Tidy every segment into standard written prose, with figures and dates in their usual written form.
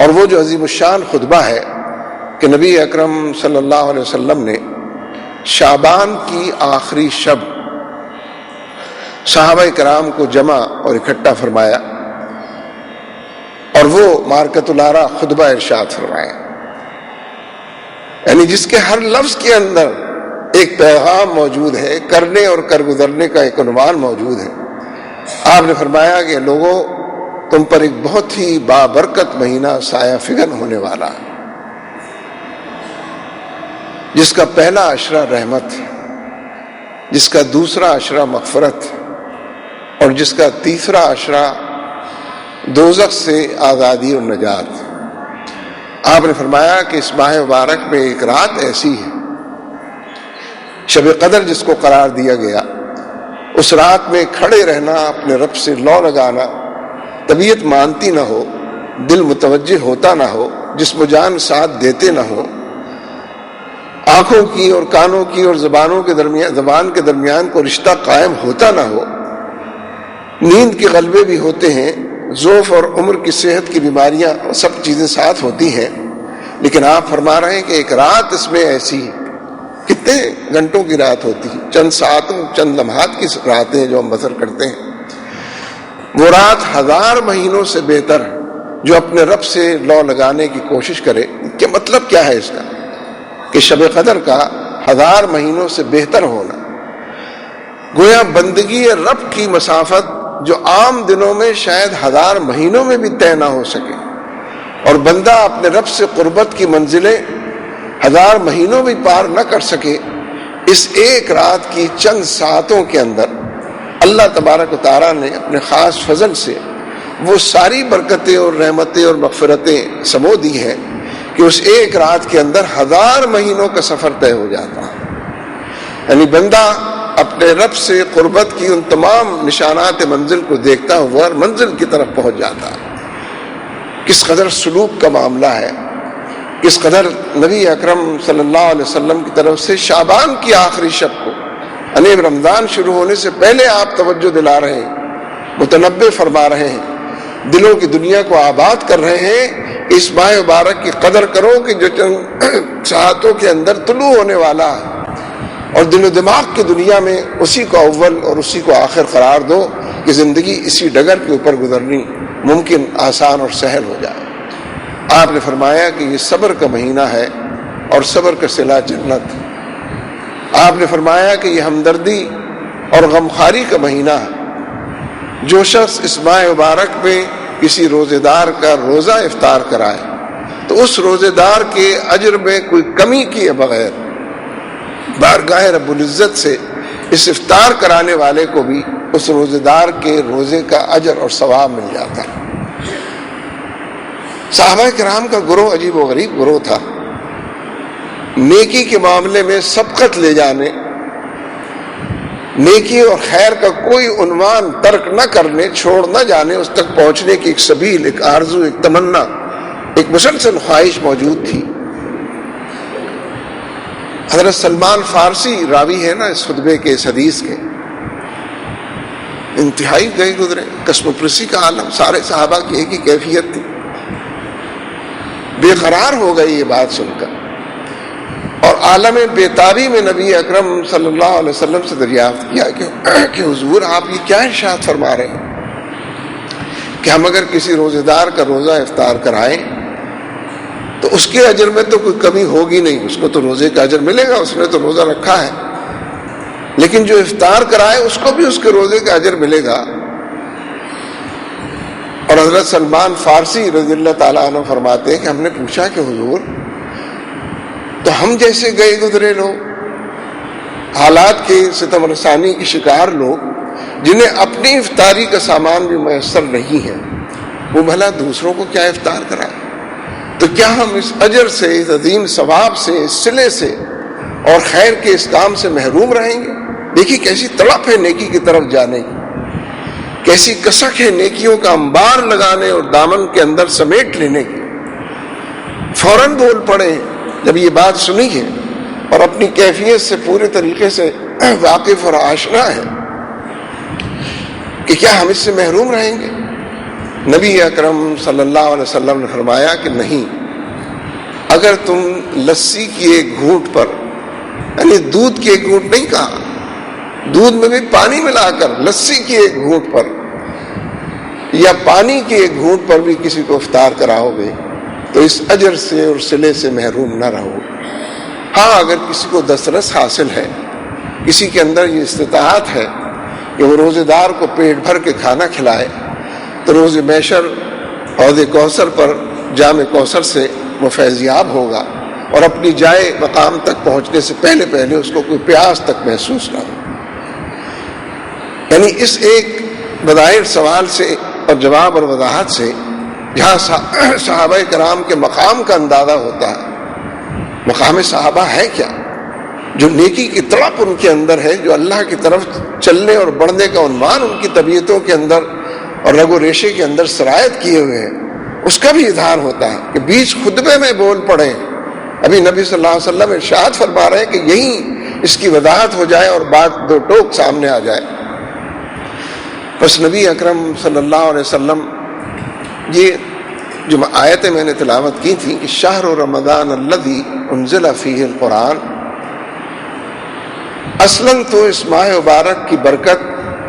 اور وہ جو عظیم الشان خطبہ ہے کہ نبی اکرم صلی اللہ علیہ وسلم نے شعبان کی آخری شب صحابہ کرام کو جمع اور اکٹھا فرمایا اور وہ مارکۃ الارا خطبہ ارشاد فرمایا، یعنی جس کے ہر لفظ کے اندر ایک پیغام موجود ہے، کرنے اور کر گزرنے کا ایک عنوان موجود ہے۔ آپ نے فرمایا کہ لوگوں، تم پر ایک بہت ہی بابرکت مہینہ سایہ فگن ہونے والا ہے، جس کا پہلا عشرہ رحمت، جس کا دوسرا عشرہ مغفرت اور جس کا تیسرا عشرہ دوزخ سے آزادی اور نجات۔ آپ نے فرمایا کہ اس ماہ مبارک میں ایک رات ایسی ہے، شب قدر جس کو قرار دیا گیا، اس رات میں کھڑے رہنا، اپنے رب سے لو لگانا، طبیعت مانتی نہ ہو، دل متوجہ ہوتا نہ ہو، جسم و جان ساتھ دیتے نہ ہو، آنکھوں کی اور کانوں کی اور زبان کے درمیان کو رشتہ قائم ہوتا نہ ہو، نیند کے غلبے بھی ہوتے ہیں، ضعف اور عمر کی صحت کی بیماریاں، سب چیزیں ساتھ ہوتی ہیں، لیکن آپ فرما رہے ہیں کہ ایک رات اس میں ایسی ہے۔ کتنے گھنٹوں کی رات ہوتی ہے؟ چند ساعتوں، چند لمحات کی راتیں ہیں جو ہم بسر کرتے ہیں۔ وہ رات 1000 مہینوں سے بہتر ہے جو اپنے رب سے لو لگانے کی کوشش کرے۔ کیا مطلب کیا ہے اس کا؟ کہ شب قدر کا 1000 مہینوں سے بہتر ہونا، گویا بندگی رب کی مسافت جو عام دنوں میں شاید 1000 مہینوں میں بھی طے نہ ہو سکے، اور بندہ اپنے رب سے قربت کی منزلیں 1000 مہینوں بھی پار نہ کر سکے، اس ایک رات کی چند ساعتوں کے اندر اللہ تبارک و تعالیٰ نے اپنے خاص فضل سے وہ ساری برکتیں اور رحمتیں اور مغفرتیں سمو دی ہیں کہ اس ایک رات کے اندر 1000 مہینوں کا سفر طے ہو جاتا ہے۔ یعنی بندہ اپنے رب سے قربت کی ان تمام نشانات منزل کو دیکھتا ہوا منزل کی طرف پہنچ جاتا ہے۔ کس قدر سلوک کا معاملہ ہے، کس قدر نبی اکرم صلی اللہ علیہ وسلم کی طرف سے شعبان کی آخری شب کو، یعنی رمضان شروع ہونے سے پہلے آپ توجہ دلا رہے ہیں، متنبہ فرما رہے ہیں، دلوں کی دنیا کو آباد کر رہے ہیں۔ اس ماہ مبارک کی قدر کرو کہ جو چند ساعتوں کے اندر طلوع ہونے والا ہے، اور دل و دماغ کی دنیا میں اسی کو اول اور اسی کو آخر قرار دو کہ زندگی اسی ڈگر کے اوپر گزرنی ممکن، آسان اور سہل ہو جائے۔ آپ نے فرمایا کہ یہ صبر کا مہینہ ہے اور صبر کا صلہ جنت۔ آپ نے فرمایا کہ یہ ہمدردی اور غمخواری کا مہینہ ہے۔ جو شخص اس ماہ مبارک میں کسی روزے دار کا روزہ افطار کرائے تو اس روزے دار کے اجر میں کوئی کمی کیے بغیر بارگاہ رب العزت سے اس افطار کرانے والے کو بھی اس روزے دار کے روزے کا اجر اور ثواب مل جاتا ہے۔ صحابہ کرام کا گروہ عجیب و غریب گروہ تھا، نیکی کے معاملے میں سبقت لے جانے، نیکی اور خیر کا کوئی عنوان ترک نہ کرنے، چھوڑ نہ جانے، اس تک پہنچنے کی ایک سبیل، ایک آرزو، ایک تمنا، ایک مسلسل خواہش موجود تھی۔ حضرت سلمان فارسی راوی ہے نا اس خطبے کے، اس حدیث کے، انتہائی گئے گزرے، قسم پرسی کا عالم، سارے صحابہ کی ایک ہی کیفیت تھی، بے قرار ہو گئی یہ بات سن کر، اور عالم بیتابی میں نبی اکرم صلی اللہ علیہ وسلم سے دریافت کیا کہ حضور آپ یہ کیا ارشاد فرما رہے ہیں کہ ہم اگر کسی روزے دار کا روزہ افطار کرائیں تو اس کے اجر میں تو کوئی کمی ہوگی نہیں، اس کو تو روزے کا اجر ملے گا، اس نے تو روزہ رکھا ہے، لیکن جو افطار کرائے اس کو بھی اس کے روزے کا اجر ملے گا۔ اور حضرت سلمان فارسی رضی اللہ تعالیٰ عنہ فرماتے ہیں کہ ہم نے پوچھا کہ حضور تو ہم جیسے گئے گزرے لوگ، حالات کے ستم رسانی کی شکار لوگ، جنہیں اپنی افطاری کا سامان بھی میسر نہیں ہے، وہ بھلا دوسروں کو کیا افطار کرائے؟ تو کیا ہم اس اجر سے، اس عظیم ثواب سے، اس صلے سے اور خیر کے اس کام سے محروم رہیں گے؟ دیکھیے کیسی تڑپ ہے نیکی کی طرف جانے کی، کیسی کسک ہے نیکیوں کا انبار لگانے اور دامن کے اندر سمیٹ لینے کی۔ فوراً بول پڑے جب یہ بات سنی ہے اور اپنی کیفیت سے پورے طریقے سے واقف اور آشنا ہے کہ کیا ہم اس سے محروم رہیں گے؟ نبی اکرم صلی اللہ علیہ وسلم نے فرمایا کہ نہیں، اگر تم لسی کی ایک گھونٹ پر، یعنی دودھ کی ایک گھونٹ نہیں کہا، دودھ میں بھی پانی ملا کر لسی کی ایک گھونٹ پر یا پانی کی ایک گھونٹ پر بھی کسی کو افطار کراؤ گے تو اس اجر سے اور صلے سے محروم نہ رہو۔ ہاں، اگر کسی کو دسترس حاصل ہے، کسی کے اندر یہ استطاعت ہے کہ وہ روزے دار کو پیٹ بھر کے کھانا کھلائے، تو روز محشر حوض کوثر پر جام کوثر سے وہ فیضیاب ہوگا اور اپنی جائے مقام تک پہنچنے سے پہلے پہلے اس کو کوئی پیاس تک محسوس نہ ہو۔ یعنی اس ایک بظاہر سوال سے اور جواب اور وضاحت سے جہاں صحابہ کرام کے مقام کا اندازہ ہوتا ہے، مقام صحابہ ہے کیا، جو نیکی کی تڑپ ان کے اندر ہے، جو اللہ کی طرف چلنے اور بڑھنے کا عنوان ان کی طبیعتوں کے اندر اور رگ و ریشے کے اندر سرایت کیے ہوئے ہیں، اس کا بھی اظہار ہوتا ہے کہ بیچ خطبے میں بول پڑے۔ ابھی نبی صلی اللہ علیہ وسلم ارشاد فرما رہے ہیں کہ یہیں اس کی وضاحت ہو جائے اور بات دو ٹوک سامنے آ جائے۔ بس نبی اکرم صلی اللہ علیہ وسلم، یہ جو آیتیں میں نے تلاوت کی تھی کہ شہر رمضان الذی انزل فیہ القرآن، اصلاً تو اس ماہ مبارک کی برکت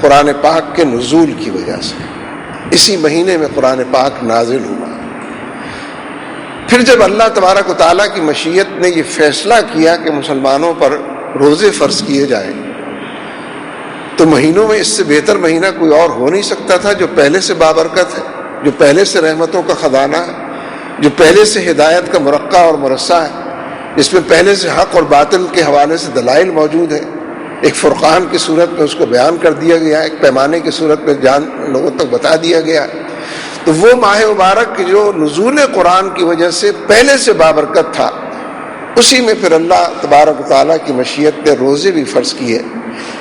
قرآن پاک کے نزول کی وجہ سے، اسی مہینے میں قرآن پاک نازل ہوا۔ پھر جب اللہ تبارک و تعالیٰ کی مشیت نے یہ فیصلہ کیا کہ مسلمانوں پر روزے فرض کیے جائیں، تو مہینوں میں اس سے بہتر مہینہ کوئی اور ہو نہیں سکتا تھا، جو پہلے سے بابرکت ہے، جو پہلے سے رحمتوں کا خزانہ ہے، جو پہلے سے ہدایت کا مرقع اور مرصع ہے، جس میں پہلے سے حق اور باطل کے حوالے سے دلائل موجود ہے، ایک فرقان کی صورت میں اس کو بیان کر دیا گیا ہے، ایک پیمانے کی صورت میں لوگوں تک بتا دیا گیا ہے۔ تو وہ ماہ مبارک جو نزول قرآن کی وجہ سے پہلے سے بابرکت تھا، اسی میں پھر اللہ تبارک و تعالیٰ کی مشیت نے روزے بھی فرض کیے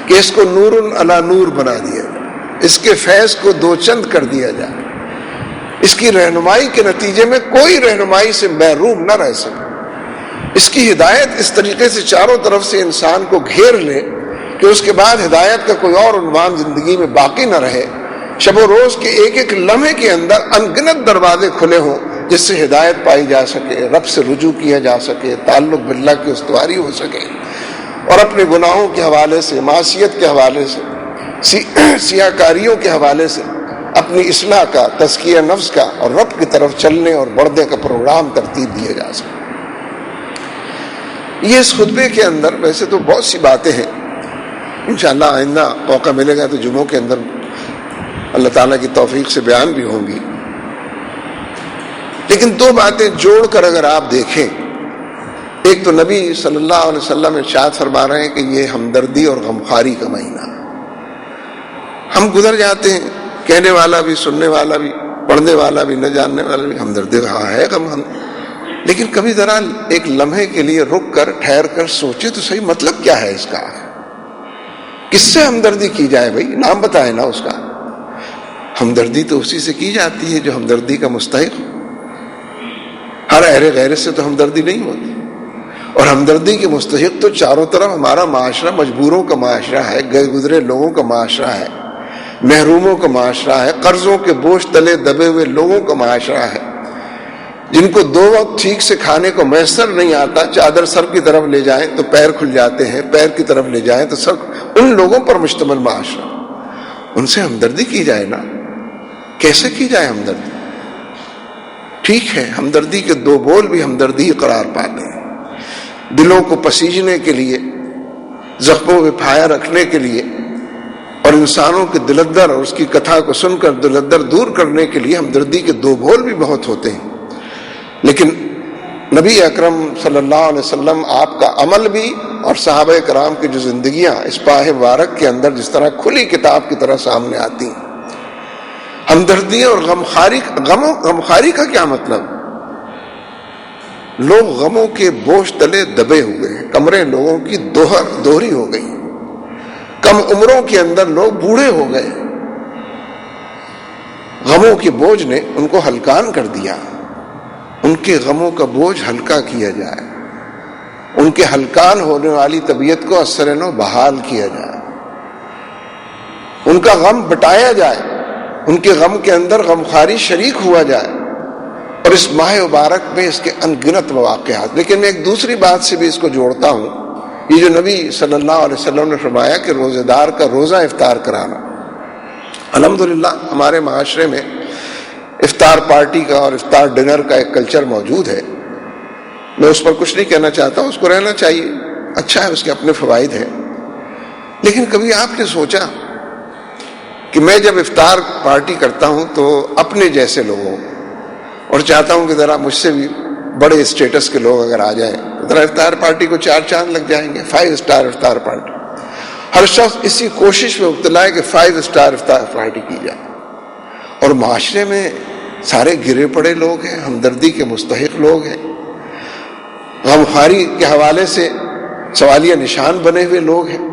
کہ اس کو نور علی نور بنا دیا جائے، اس کے فیض کو دو چند کر دیا جائے، اس کی رہنمائی کے نتیجے میں کوئی رہنمائی سے محروم نہ رہ سکے، اس کی ہدایت اس طریقے سے چاروں طرف سے انسان کو گھیر لے کہ اس کے بعد ہدایت کا کوئی اور عنوان زندگی میں باقی نہ رہے، شب و روز کے ایک ایک لمحے کے اندر انگنت دروازے کھلے ہوں جس سے ہدایت پائی جا سکے، رب سے رجوع کیا جا سکے، تعلق باللہ کی استواری ہو سکے، اور اپنے گناہوں کے حوالے سے، معصیت کے حوالے سے، سیاکاریوں کے حوالے سے اپنی اصلاح کا، تزکیہ نفس کا اور رب کی طرف چلنے اور بڑھنے کا پروگرام ترتیب دیا جا سکے۔ یہ اس خطبے کے اندر ویسے تو بہت سی باتیں ہیں، انشاءاللہ آئندہ موقع ملے گا تو جمعوں کے اندر اللہ تعالیٰ کی توفیق سے بیان بھی ہوں گی، لیکن دو باتیں جوڑ کر اگر آپ دیکھیں، ایک تو نبی صلی اللہ علیہ وسلم ارشاد فرما رہے ہیں کہ یہ ہمدردی اور غمخواری کا مہینہ، ہم گزر جاتے ہیں، کہنے والا بھی، سننے والا بھی، پڑھنے والا بھی، نہ جاننے والا بھی، ہمدردی ہے غم ہم، لیکن کبھی ذرا ایک لمحے کے لیے رک کر ٹھہر کر سوچے تو صحیح مطلب کیا ہے اس کا، کس سے ہمدردی کی جائے؟ بھائی نام بتائے نا اس کا۔ ہمدردی تو اسی سے کی جاتی ہے جو ہمدردی کا مستحق ہو، ہر اہل غیر سے تو ہمدردی نہیں ہوتی، اور ہمدردی کے مستحق تو چاروں طرف ہمارا معاشرہ مجبوروں کا معاشرہ ہے، گئے گزرے لوگوں کا معاشرہ ہے، محروموں کا معاشرہ ہے، قرضوں کے بوجھ تلے دبے ہوئے لوگوں کا معاشرہ ہے، جن کو دو وقت ٹھیک سے کھانے کو میسر نہیں آتا، چادر سر کی طرف لے جائیں تو پیر کھل جاتے ہیں، پیر کی طرف لے جائیں تو سر، ان لوگوں پر مشتمل معاشرہ، ان سے ہمدردی کی جائے نا، کیسے کی جائے ہمدردی؟ ٹھیک ہے، ہمدردی کے دو بول بھی ہمدردی قرار پاتے ہیں، دلوں کو پسیجنے کے لیے، زخموں میں پھایا رکھنے کے لیے، اور انسانوں کے دلدر اور اس کی کتھا کو سن کر دلدر دور کرنے کے لیے ہمدردی کے دو بول بھی بہت ہوتے ہیں، لیکن نبی اکرم صلی اللہ علیہ وسلم، آپ کا عمل بھی اور صحابہ کرام کی جو زندگیاں اس پاہ مبارک کے اندر جس طرح کھلی کتاب کی طرح سامنے آتی ہیں، ہمدردی اور غمخواری کا کیا مطلب؟ لوگ غموں کے بوجھ تلے دبے ہوئے ہیں، کمریں لوگوں کی دوہری ہو گئی، کم عمروں کے اندر لوگ بوڑھے ہو گئے، غموں کے بوجھ نے ان کو ہلکان کر دیا، ان کے غموں کا بوجھ ہلکا کیا جائے، ان کے ہلکان ہونے والی طبیعت کو اثر نو بحال کیا جائے، ان کا غم بٹایا جائے، ان کے غم کے اندر غمخواری شریک ہوا جائے، اور اس ماہ مبارک میں اس کے ان گنت مواقعات. لیکن میں ایک دوسری بات سے بھی اس کو جوڑتا ہوں، یہ جو نبی صلی اللہ علیہ وسلم نے فرمایا کہ روزہ دار کا روزہ افطار کرانا. الحمدللہ ہمارے معاشرے میں افطار پارٹی کا اور افطار ڈنر کا ایک کلچر موجود ہے. میں اس پر کچھ نہیں کہنا چاہتا ہوں، اس کو رہنا چاہیے، اچھا ہے، اس کے اپنے فوائد ہیں. لیکن کبھی آپ نے سوچا کہ میں جب افطار پارٹی کرتا ہوں تو اپنے جیسے لوگوں، اور چاہتا ہوں کہ ذرا مجھ سے بھی بڑے اسٹیٹس کے لوگ اگر آ جائیں ذرا افطار پارٹی کو 4 چاند لگ جائیں گے، 5 اسٹار افطار پارٹی. ہر شخص اسی کوشش میں مبتلا ہے کہ 5 اسٹار افطار پارٹی کی جائے. اور معاشرے میں سارے گرے پڑے لوگ ہیں، ہمدردی کے مستحق لوگ ہیں، غمخواری کے حوالے سے سوالیہ نشان بنے ہوئے لوگ ہیں.